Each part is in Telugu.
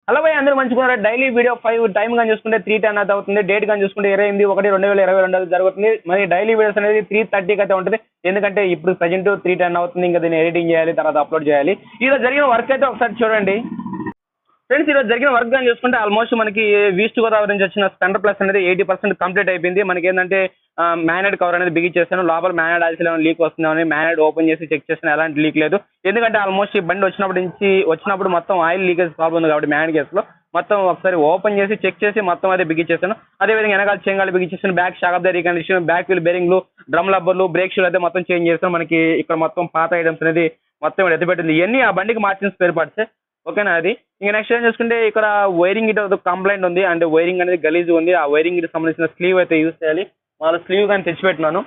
హలో భయ్ అందరూ మంచిగా డైలీ వీడియో 5 టైం కానీ చూసుకుంటే 3:10 అయితే అవుతుంది. డేట్ కానీ చూసుకుంటే 28/1/2022 జరుగుతుంది. మరి డైలీ వీడియోస్ అనేది 3:30కి అయితే ఉంటుంది. ఎందుకంటే ఇప్పుడు ప్రజెంట్ 3:10 అవుతుంది. ఇంకా దీన్ని ఎడిటింగ్ చేయాలి, తర్వాత అప్లోడ్ చేయాలి. ఈరోజు జరిగిన వర్క్ అయితే ఒకసారి చూడండి ఫ్రెండ్స్. ఈరోజు జరిగిన వర్క్ కానీ చూసుకుంటే ఆల్మోస్ట్ మనకి ఈస్ట్ గోదావరి నుంచి వచ్చిన స్పెండర్ ప్లస్ అనేది 80% కంప్లీట్ అయిపోయింది. మనకి ఏంటంటే మ్యానెడ్ కవర్ అనేది బిగించేసాను. లోపల మ్యానెడ్ ఆల్సిల్ ఏమైనా లీక్ వస్తుందని మ్యానెడ్ ఓపెన్ చేసి చెక్ చేసిన ఎలాంటి లీక్ లేదు. ఎందుకంటే ఆల్మోస్ట్ ఈ బండి వచ్చినప్పుడు మొత్తం ఆయిల్ లీకేజ్ ప్రాబ్లం ఉంది కాబట్టి మ్యానెడ్ కేసులో మొత్తం ఒకసారి ఓపెన్ చేసి చెక్ చేసి మొత్తం అదే బిగించేసాను. అదేవిధంగా వెనకాల చెంగాలు బిగించేసాను. Back shock of the recondition, back wheel బేరింగ్లు, డ్రమ్ లబ్బర్లు, బ్రేక్ షూలు అయితే మొత్తం చేంజ్ చేస్తాను. మనకి ఇక్కడ మొత్తం పాత ఐటమ్స్ అనేది మొత్తం ఎత్తిపెట్టింది. ఇవన్నీ ఆ బండికి మార్చిన స్పేర్ పార్ట్స్ ఓకేనా. అది ఇంకా నెక్స్ట్ ఏం చూసుకుంటే ఇక్కడ వైరింగ్ ఇటు కంప్లైంట్ ఉంది. అంటే వైరింగ్ అనేది గలీజ్ ఉంది. ఆ వైరింగ్ కి సంబంధించిన స్లీవ్ అయితే యూజ్ చేయాలి. వాళ్ళ స్లీవ్ కానీ తెచ్చిపెట్టినాను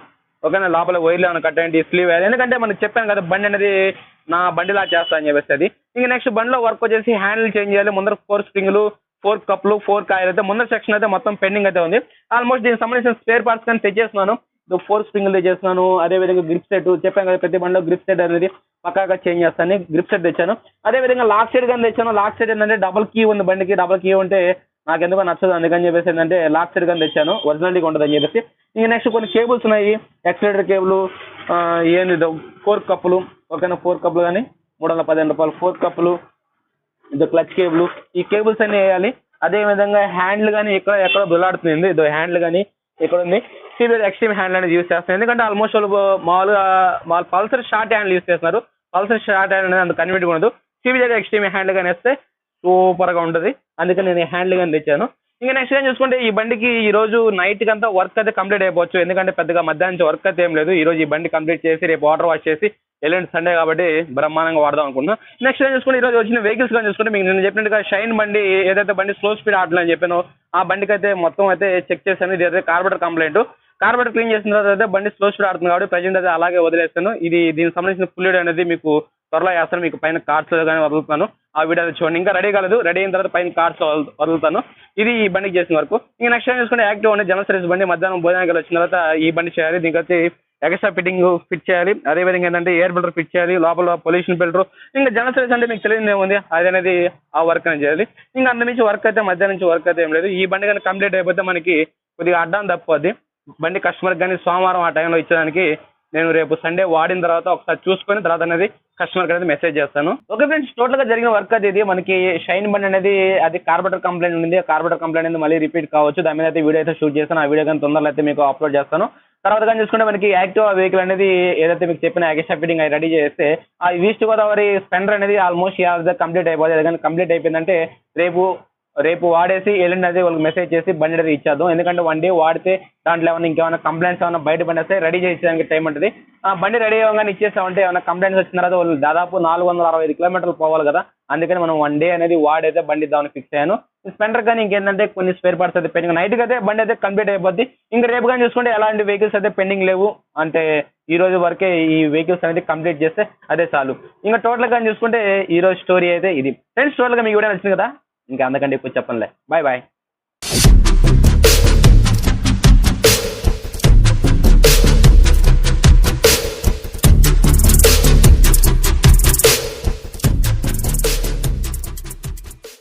ఓకేనా. లోపల వైర్లు ఏమైనా కట్టండి స్లీవ్ వేయాలి. ఎందుకంటే మనకి చెప్పాను కదా బండి అనేది నా బండిలా చేస్తా అని చెప్పేసి అది. ఇంకా నెక్స్ట్ బండిలో వర్క్ వచ్చేసి హ్యాండిల్ చేంజ్ చేయాలి. ముందర 4 స్ప్రింగ్లు, 4 కప్లు, 4 కాయలు అయితే ముందర సెక్షన్ అయితే మొత్తం పెండింగ్ అయితే ఉంది. ఆల్మోస్ట్ దీనికి సంబంధించిన స్పేర్ పార్ట్స్ కానీ తెచ్చేస్తున్నాను. 4 స్ప్రింగ్లు తెచ్చేస్తున్నాను. అదేవిధంగా గ్రిప్ సెట్ చెప్పాను కదా ప్రతి బండిలో గ్రిప్ సెట్ అనేది పక్కాగా చేంజ్ చేస్తాను. గ్రిప్ సెట్ తెచ్చాను. అదేవిధంగా లాక్ సైడ్ కానీ తెచ్చాను. లాక్ సైడ్ ఏంటంటే డబల్ కీ ఉంది బండికి. డబల్ కీ ఉంటే నాకు ఎందుకో నచ్చదు, అందుకని చెప్పేసి ఏంటంటే లాక్ సైడ్ కానీ తెచ్చాను. ఒరిజినాలిటీగా ఉంటుంది అని చెప్పేసి. ఇంకా నెక్స్ట్ కొన్ని కేబుల్స్ ఉన్నాయి. ఎక్సలేటర్ కేబుల్ ఏంది 4 కప్పులు ఓకేనా. 4 కప్పులు కానీ 315 రూపాయలు 4 కప్పులు. ఇది క్లచ్ కేబుల్. ఈ కేబుల్స్ అన్ని వేయాలి. అదేవిధంగా హ్యాండిల్ కానీ ఎక్కడ దొలాడుతుంది. ఇదో హ్యాండిల్ కానీ ఇక్కడ ఉంది. సిబిఐ ఎక్స్ట్రీమ్ హ్యాండిల్ అనేది యూజ్ చేస్తాను. ఎందుకంటే ఆల్మోస్ట్ వాళ్ళు మామూలుగా పల్సర్ షార్ట్ హ్యాండిల్ యూజ్ చేస్తున్నారు. పల్సర్ షార్ట్ హ్యాండ్ అనేది అంత కన్వీనియంట్గా ఉండదు. సిబిఐ ఎక్స్ట్రీమ్ హ్యాండిల్ కానీ వేస్తే సూపర్గా ఉంటుంది. అందుకని నేను హ్యాండిల్ కానీ తెచ్చాను. ఇంకా నెక్స్ట్ ఏం చూసుకుంటే ఈ బండికి ఈ రోజు నైట్కి అంతా వర్క్ అయితే కంప్లీట్ అయిపోవచ్చు. ఎందుకంటే పెద్దగా మధ్యాహ్నం నుంచి వర్క్ అయితే ఏం లేదు. ఈ రోజు ఈ బండి కంప్లీట్ చేసి రేపు వాటర్ వాష్ చేసి ఎల్లుండి సండే కాబట్టి బ్రహ్మాండంగా వాడదాం అనుకుంటున్నాను. నెక్స్ట్ ఏం చూసుకుంటే ఈరోజు వచ్చిన వెహికల్స్ కానీ చూసుకుంటే మీకు నేను చెప్పినట్టుగా షైన్ బండి ఏదైతే బండి స్లో స్పీడ్ ఆడలని చెప్పానో ఆ బండికి అయితే మొత్తం అయితే చెక్ చేశాను. ఇది అయితే కార్బోరేటర్ కంప్లైంట్. కార్బోరేటర్ క్లీన్ చేసిన తర్వాత అయితే బండి స్లో స్పీడ్ ఆడుతుంది కాబట్టి ప్రజెంట్ అయితే అలాగే వదిలేస్తాను. దీనికి సంబంధించిన ఫుల్ అనేది మీకు త్వరలో వేస్తాను. మీకు పైన కార్డ్స్ కానీ వదులుతాను. ఆ వీడియో చూడండి. ఇంకా రెడీ కాలేదు. రెడీ అయిన తర్వాత పైన కార్డ్స్ వదులుతాను. ఇది ఈ బండికి చేసిన వరకు. ఇంకా నెక్స్ట్ టైం చూసుకుంటే యాక్టివ్ అనేది జనరల్ సర్వీస్ బండి. మధ్యాహ్నం భోజనానికి వచ్చిన తర్వాత ఈ బండి చేయాలి. దీనికి ఎక్స్ట్రా ఫిట్టింగ్ ఫిట్ చేయాలి. అదేవిధంగా ఏంటంటే ఎయిర్ ఫిల్టర్ ఫిట్ చేయాలి. లోపల పొల్యూషన్ ఫిల్టర్. ఇంకా జనరల్ సర్వీస్ అంటే మీకు తెలియదు ఏముంది, అది అనేది ఆ వర్క్ అనేది చేయాలి. ఇంకా అందు నుంచి వర్క్ అయితే మధ్యాహ్నం నుంచి వర్క్ అయితే ఏం లేదు. ఈ బండి కానీ కంప్లీట్ అయిపోతే మనకి కొద్దిగా అడ్డం తప్పది. బండి కస్టమర్కి కానీ సోమవారం ఆ టైంలో ఇచ్చేదానికి నేను రేపు సండే వాడిన తర్వాత ఒకసారి చూసుకొని తర్వాత అనేది కస్టమర్కి అనేది మెసేజ్ చేస్తాను. ఓకే ఫ్రెండ్స్, టోటల్గా జరిగిన వర్క్ అది ఇది. మనకి షైన్ బండి అనేది అది కార్బోరేటర్ కంప్లైంట్ ఉంది. ఆ కార్బోరేటర్ కంప్లైంట్ అనేది మళ్ళీ రిపీట్ కావచ్చు. దాని మీద అయితే వీడియో అయితే షూట్ చేస్తాను. ఆ వీడియో కానీ తొందరలో అయితే మీకు అప్లోడ్ చేస్తాను. తర్వాత కానీ చూసుకుంటే మనకి యాక్టివ్ వెహికల్ అనేది ఏదైతే మీకు చెప్పిన ఎక్స్ట్రా ఫిట్టింగ్ అది రెడీ చేస్తే ఆ ఈస్ట్ గోదావరి స్పెండర్ అనేది ఆల్మోస్ట్ కంప్లీట్ అయిపోతుంది. అది కానీ కంప్లీట్ అయిపోయిందంటే రేపు వాడేసి ఎల్లుండి అయితే వాళ్ళకి మెసేజ్ చేసి బండి అనేది ఇచ్చేద్దాం. ఎందుకంటే 1 డే వాడితే దాంట్లో ఏమైనా ఇంకేమైనా కంప్లైంట్స్ ఏమైనా బయట పడేస్తే రెడీ చేసేదానికి టైం ఉంటుంది. బండి రెడీ అవ్వగానే ఇచ్చేసామంటే ఏమైనా కంప్లైంట్స్ వచ్చిన తర్వాత వాళ్ళు దాదాపు 465 కిలోమీటర్లు పోవాలి కదా. అందుకని మనం 1 డే అనేది వాడైతే బండి ఇద్దామని ఫిక్స్ అయ్యాను. స్పెండర్ కానీ ఇంకేంటంటే కొన్ని స్పేర్ పార్ట్స్ అయితే పెండింగ్. నైట్కి అయితే బండి అయితే కంప్లీట్ అయిపోద్ది. ఇంకా రేపు కానీ చూసుకుంటే ఎలాంటి వెహికల్స్ అయితే పెండింగ్ లేవు. అంటే ఈ రోజు వరకే ఈ వెహికల్స్ అనేది కంప్లీట్ చేస్తే అదే చాలు. ఇంకా టోటల్గా కానీ చూసుకుంటే ఈ రోజు స్టోరీ అయితే ఇది ఫ్రెండ్స్. టోటల్గా మీకు వీడియో నచ్చింది కదా. ఇంకా అందుకంటే ఇప్పుడు చెప్పనులే. Bye bye.